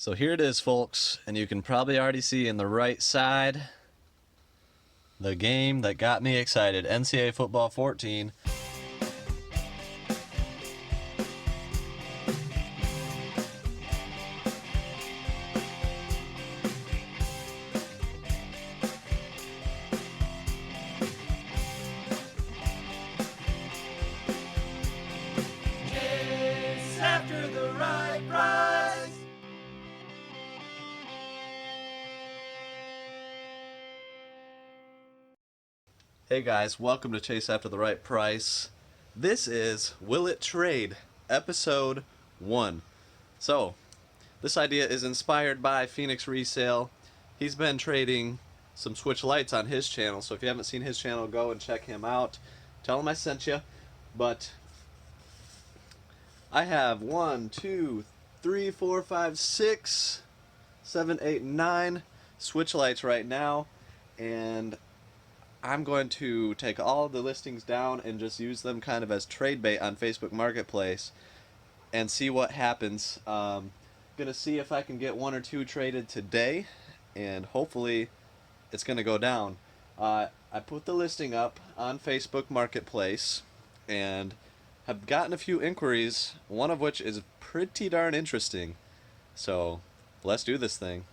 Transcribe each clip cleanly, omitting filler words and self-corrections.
So here it is, folks, and you can probably already see in the right side the game that got me excited, NCAA Football 14. Chase after the right price. Hey guys, welcome to Chase After the Right Price. This is Will It Trade, Episode 1. So, this idea is inspired by Phoenix Resale. He's been trading some Switch lights on his channel, so if you haven't seen his channel, go and check him out. Tell him I sent you. But I have 1, 2, 3, 4, 5, 6, 7, 8, 9 Switch lights right now, and I'm going to take all of the listings down and just use them kind of as trade bait on Facebook Marketplace and see what happens. Gonna see if I can get 1 or 2 traded today, and hopefully it's gonna go down. I put the listing up on Facebook Marketplace and have gotten a few inquiries, one of which is pretty darn interesting. So let's do this thing.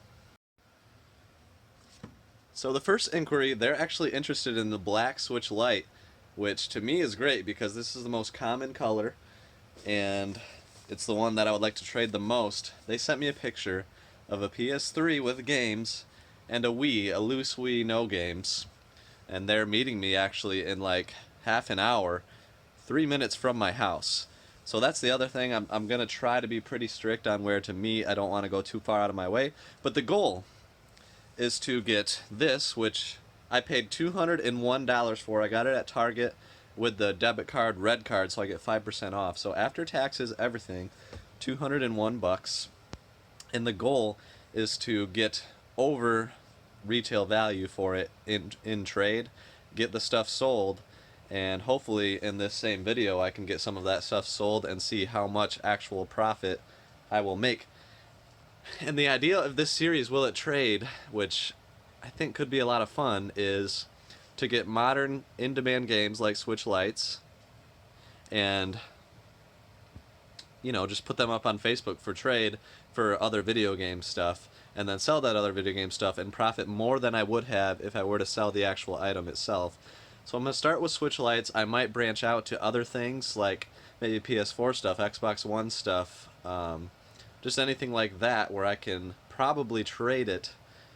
So the first inquiry, they're actually interested in the black Switch light, which to me is great because this is the most common color and it's the one that I would like to trade the most. They sent me a picture of a PS3 with games and a Wii, a loose Wii, no games. And they're meeting me actually in like half an hour, 3 minutes from my house. So that's the other thing. I'm going to try to be pretty strict on where to meet. I don't want to go too far out of my way. But the goal is to get this, which I paid $201 for. I got it at Target with the debit card, red card, so I get 5% off. So after taxes, everything, $201. And the goal is to get over retail value for it in trade, get the stuff sold, and hopefully in this same video I can get some of that stuff sold and see how much actual profit I will make. And the idea of this series, Will It Trade, which I think could be a lot of fun, is to get modern in-demand games like Switch lights and, you know, just put them up on Facebook for trade for other video game stuff, and then sell that other video game stuff and profit more than I would have if I were to sell the actual item itself. So I'm going to start with Switch lights. I might branch out to other things like maybe PS4 stuff, Xbox One stuff, just anything like that where I can probably trade it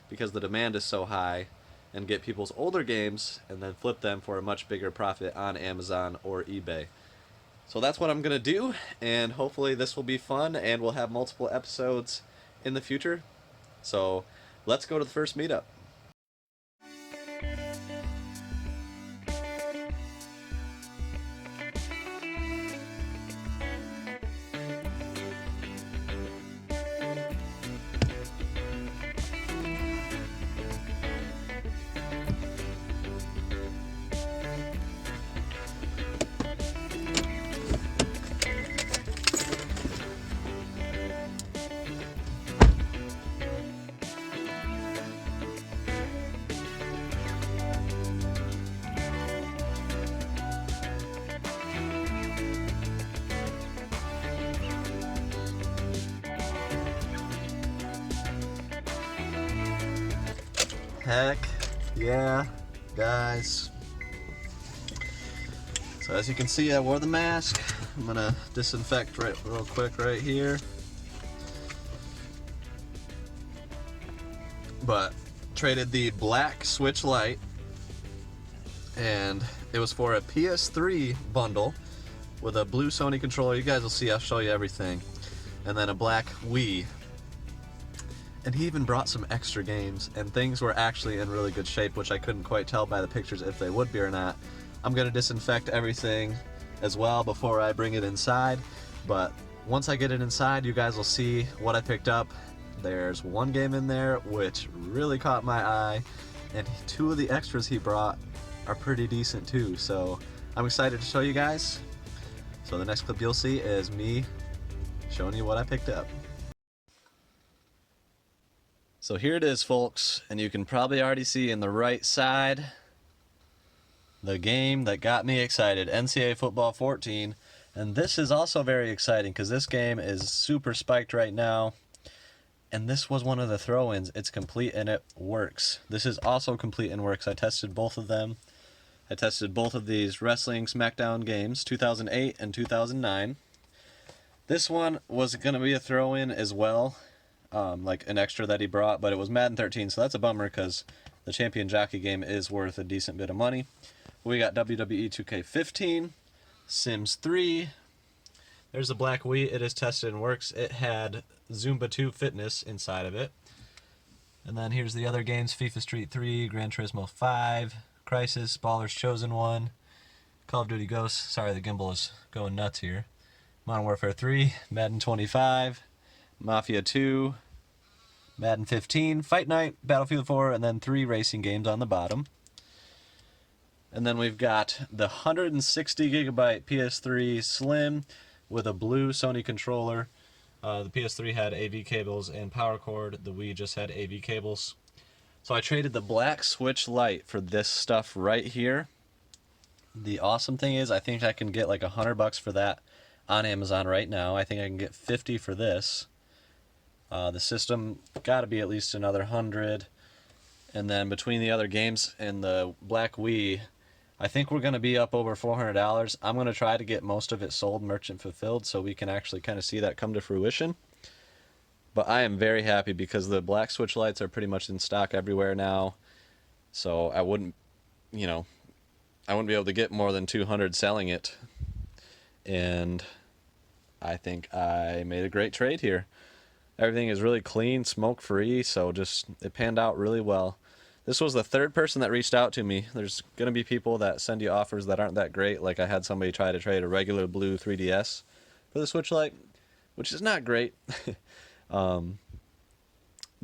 because the demand is so high and get people's older games and then flip them for a much bigger profit on Amazon or eBay. So that's what I'm going to do, and hopefully this will be fun and we'll have multiple episodes in the future. So let's go to the first meetup. Heck yeah, guys. So as you can see, I wore the mask. I'm gonna disinfect real quick right here. But traded the black Switch light, and it was for a PS3 bundle with a blue Sony controller. You guys will see, I'll show you everything. And then a black Wii. And he even brought some extra games, and things were actually in really good shape, which I couldn't quite tell by the pictures if they would be or not. I'm going to disinfect everything as well before I bring it inside, but once I get it inside, you guys will see what I picked up. There's one game in there which really caught my eye, and 2 of the extras he brought are pretty decent too, so I'm excited to show you guys. So the next clip you'll see is me showing you what I picked up. So here it is, folks, and you can probably already see in the right side the game that got me excited, NCAA Football 14. And this is also very exciting because this game is super spiked right now. And this was one of the throw-ins. It's complete and it works. This is also complete and works. I tested both of them. I tested both of these Wrestling SmackDown games, 2008 and 2009. This one was going to be a throw-in as well, like an extra that he brought, but it was Madden 13, so that's a bummer because the Champion Jockey game is worth a decent bit of money. We got WWE 2K15, Sims 3. There's the Black Wii. It is tested and works. It had Zumba 2 Fitness inside of it. And then here's the other games, FIFA Street 3, Gran Turismo 5, Crisis, Baller's Chosen 1, Call of Duty Ghosts. Sorry, the gimbal is going nuts here. Modern Warfare 3, Madden 25, Mafia 2, Madden 15, Fight Night, Battlefield 4, and then 3 racing games on the bottom. And then we've got the 160 gigabyte PS3 Slim with a blue Sony controller. The PS3 had AV cables and power cord. The Wii just had AV cables. So I traded the black Switch Lite for this stuff right here. The awesome thing is I think I can get like $100 for that on Amazon right now. I think I can get 50 for this. The system got to be at least another 100. And then between the other games and the black Wii, I think we're going to be up over $400. I'm going to try to get most of it sold merchant fulfilled so we can actually kind of see that come to fruition. But I am very happy because the black Switch Lites are pretty much in stock everywhere now. So I wouldn't be able to get more than 200 selling it. And I think I made a great trade here. Everything is really clean, smoke free, so just it panned out really well. This was the third person that reached out to me. There's going to be people that send you offers that aren't that great. Like I had somebody try to trade a regular blue 3DS for the Switch Lite, which is not great. But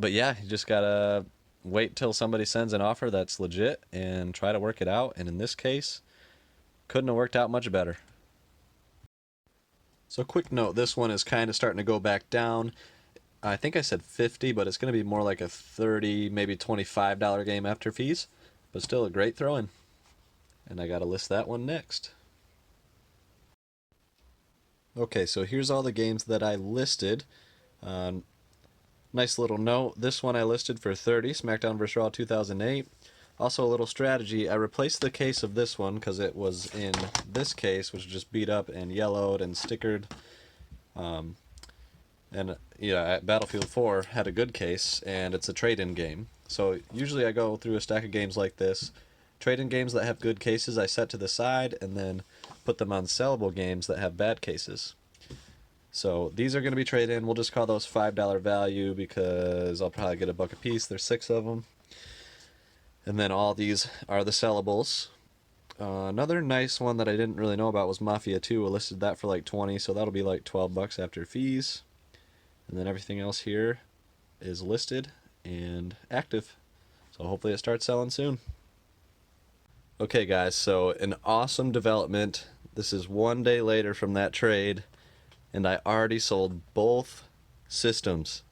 yeah, you just got to wait till somebody sends an offer that's legit and try to work it out. And in this case, couldn't have worked out much better. So quick note, this one is kind of starting to go back down. I think I said 50, but it's going to be more like a $30, maybe $25 game after fees, but still a great throw-in. And I got to list that one next. Okay, so here's all the games that I listed. Nice little note. This one I listed for 30, SmackDown vs. Raw 2008. Also a little strategy. I replaced the case of this one because it was in this case, which was just beat up and yellowed and stickered. And yeah, Battlefield 4 had a good case, and it's a trade-in game. So usually I go through a stack of games like this. Trade-in games that have good cases I set to the side, and then put them on sellable games that have bad cases. So these are going to be trade-in. We'll just call those $5 value because I'll probably get $1 a piece. There's 6 of them. And then all these are the sellables. Another nice one that I didn't really know about was Mafia 2. I listed that for like 20, so that'll be like $12 after fees. And then everything else here is listed and active. So hopefully it starts selling soon. Okay guys, so an awesome development. This is one day later from that trade, and I already sold both systems.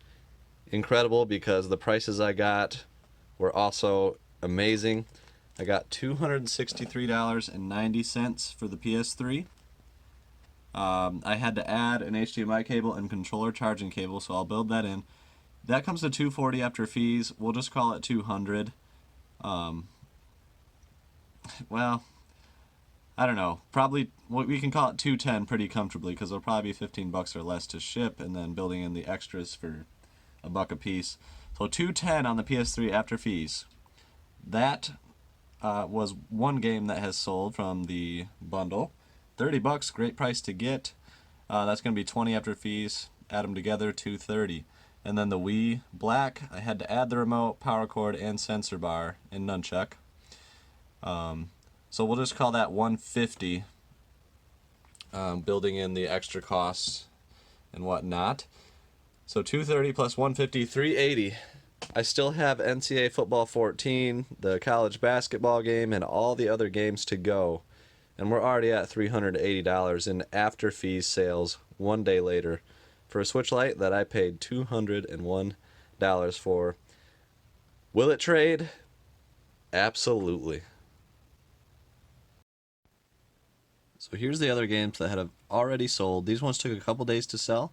Incredible because the prices I got were also amazing. I got $263.90 for the PS3. I had to add an HDMI cable and controller charging cable, so I'll build that in. That comes to $240 after fees. We'll just call it $200. Well, I don't know. Probably we can call it $210 pretty comfortably because it'll probably be $15 or less to ship, and then building in the extras for $1 a piece. So $210 on the PS3 after fees. That was one game that has sold from the bundle. $30, great price to get. That's going to be $20 after fees. Add them together, $230. And then the Wii Black, I had to add the remote, power cord, and sensor bar and nunchuck. So we'll just call that $150, building in the extra costs and whatnot. So $230 plus $150, $380. I still have NCAA Football 14, the college basketball game, and all the other games to go. And we're already at $380 in after fees sales one day later for a Switch Lite that I paid $201 for. Will it trade? Absolutely. So here's the other games that have already sold. These ones took a couple days to sell,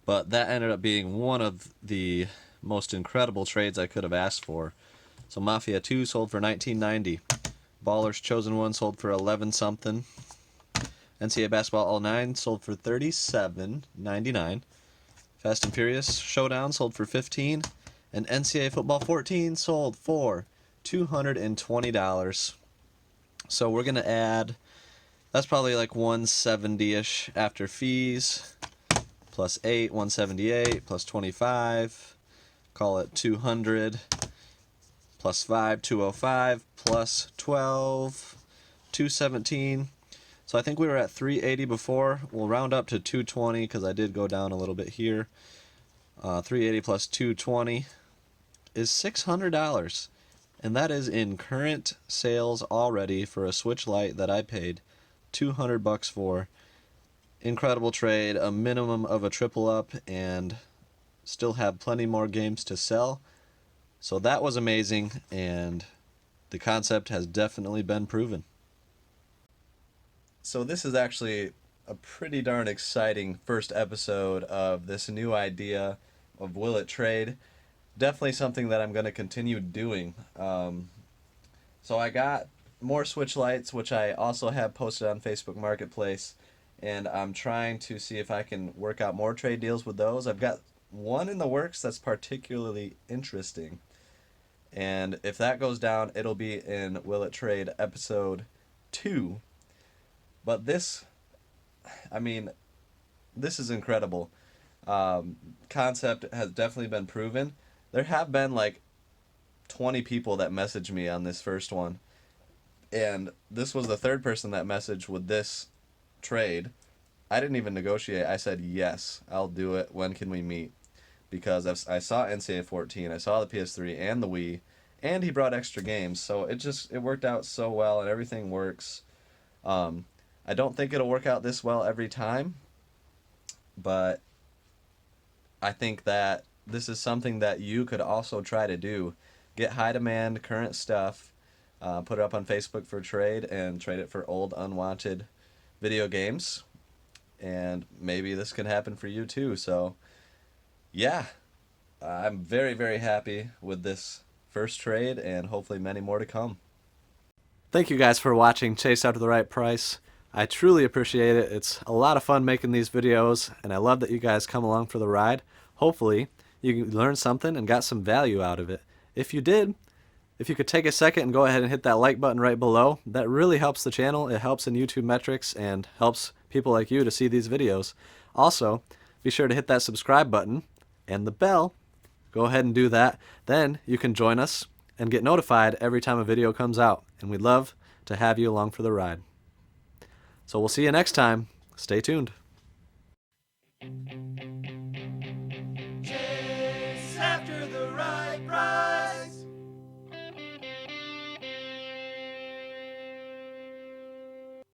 but that ended up being one of the most incredible trades I could have asked for. So Mafia 2 sold for $19.90. Ballers Chosen 1 sold for 11 something. NCAA Basketball All 9 sold for $37.99. Fast and Furious Showdown sold for $15. And NCAA Football 14 sold for $220. So we're going to add, that's probably like 170-ish after fees. Plus 8, 178, plus 25, call it 200, plus 5, 205, plus 12, 217. So I think we were at 380 before. We'll round up to 220 because I did go down a little bit here. 380 plus 220 is $600. And that is in current sales already for a Switch Lite that I paid $200 for. Incredible trade, a minimum of a triple up, and still have plenty more games to sell. So that was amazing, and the concept has definitely been proven. So this is actually a pretty darn exciting first episode of this new idea of Will It Trade. Definitely something that I'm going to continue doing. So I got more Switch Lites, which I also have posted on Facebook Marketplace, and I'm trying to see if I can work out more trade deals with those. I've got one in the works that's particularly interesting, and if that goes down, it'll be in Will It Trade episode 2. But this, I mean, this is incredible. Concept has definitely been proven. There have been like 20 people that messaged me on this first one, and this was the third person that messaged with this trade. I didn't even negotiate. I said, yes, I'll do it. When can we meet? Because I saw NCAA 14, I saw the PS3 and the Wii, and he brought extra games. So it worked out so well, and everything works. I don't think it'll work out this well every time, but I think that this is something that you could also try to do. Get high demand current stuff, put it up on Facebook for trade, and trade it for old unwanted video games. And maybe this can happen for you too. So yeah, I'm very, very happy with this first trade, and hopefully many more to come. Thank you guys for watching Chase After the Right Price. I truly appreciate it. It's a lot of fun making these videos, and I love that you guys come along for the ride. Hopefully you learned something and got some value out of it. If you did, if you could take a second and go ahead and hit that like button right below, that really helps the channel. It helps in YouTube metrics and helps people like you to see these videos. Also, be sure to hit that subscribe button and the bell. Go ahead and do that. Then you can join us and get notified every time a video comes out. And we'd love to have you along for the ride. So we'll see you next time. Stay tuned.